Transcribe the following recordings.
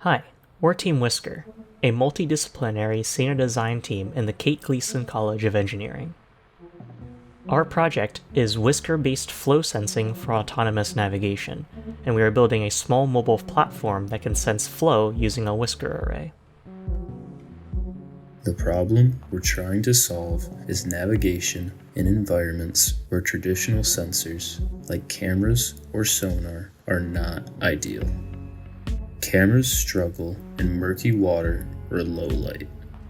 Hi, we're Team Whisker, a multidisciplinary senior design team in the Kate Gleason College of Engineering. Our project is whisker-based flow sensing for autonomous navigation, and we are building a small mobile platform that can sense flow using a whisker array. The problem we're trying to solve is navigation in environments where traditional sensors, like cameras or sonar, are not ideal. Cameras struggle in murky water or low light,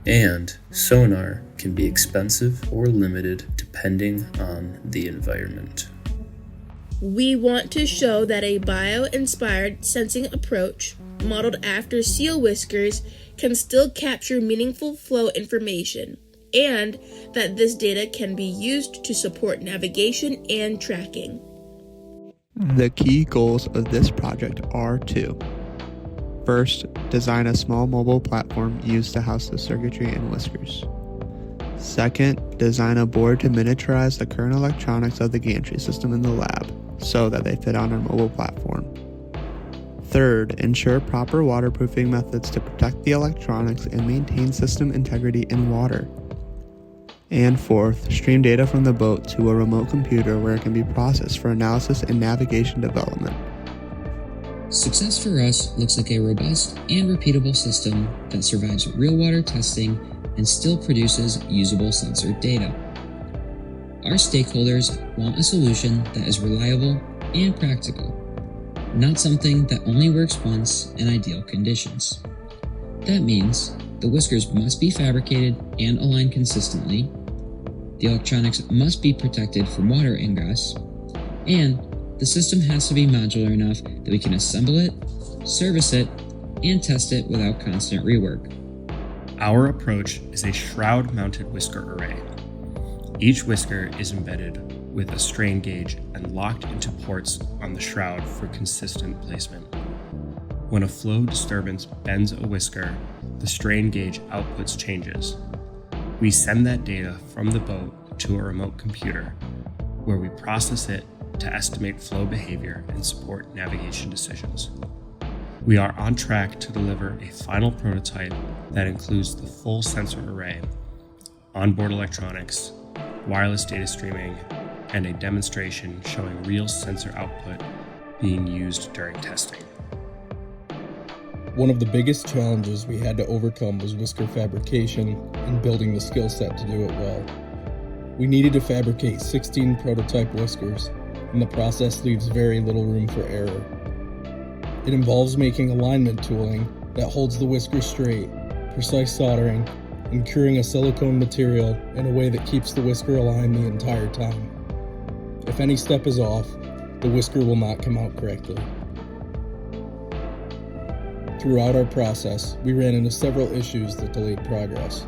and sonar can be expensive or limited depending on the environment. We want to show that a bio-inspired sensing approach, modeled after seal whiskers, can still capture meaningful flow information, and that this data can be used to support navigation and tracking. The key goals of this project are two. First, design a small mobile platform used to house the circuitry and whiskers. Second, design a board to miniaturize the current electronics of the gantry system in the lab so that they fit on our mobile platform. Third, ensure proper waterproofing methods to protect the electronics and maintain system integrity in water. And fourth, stream data from the boat to a remote computer where it can be processed for analysis and navigation development. Success for us looks like a robust and repeatable system that survives real water testing and still produces usable sensor data. Our stakeholders want a solution that is reliable and practical, not something that only works once in ideal conditions. That means the whiskers must be fabricated and aligned consistently, the electronics must be protected from water ingress, and the system has to be modular enough that we can assemble it, service it, and test it without constant rework. Our approach is a shroud-mounted whisker array. Each whisker is embedded with a strain gauge and locked into ports on the shroud for consistent placement. When a flow disturbance bends a whisker, the strain gauge outputs changes. We send that data from the boat to a remote computer, where we process it to estimate flow behavior and support navigation decisions. We are on track to deliver a final prototype that includes the full sensor array, onboard electronics, wireless data streaming, and a demonstration showing real sensor output being used during testing. One of the biggest challenges we had to overcome was whisker fabrication and building the skill set to do it well. We needed to fabricate 16 prototype whiskers, and the process leaves very little room for error. It involves making alignment tooling that holds the whisker straight, precise soldering, and curing a silicone material in a way that keeps the whisker aligned the entire time. If any step is off, the whisker will not come out correctly. Throughout our process, we ran into several issues that delayed progress.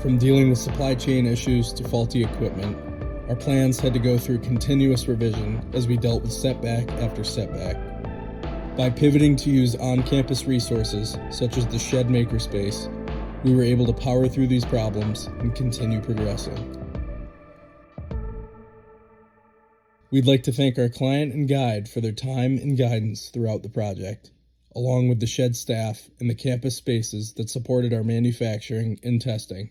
From dealing with supply chain issues to faulty equipment, our plans had to go through continuous revision as we dealt with setback after setback. By pivoting to use on-campus resources, such as the shed makerspace, we were able to power through these problems and continue progressing. We'd like to thank our client and guide for their time and guidance throughout the project, along with the shed staff and the campus spaces that supported our manufacturing and testing.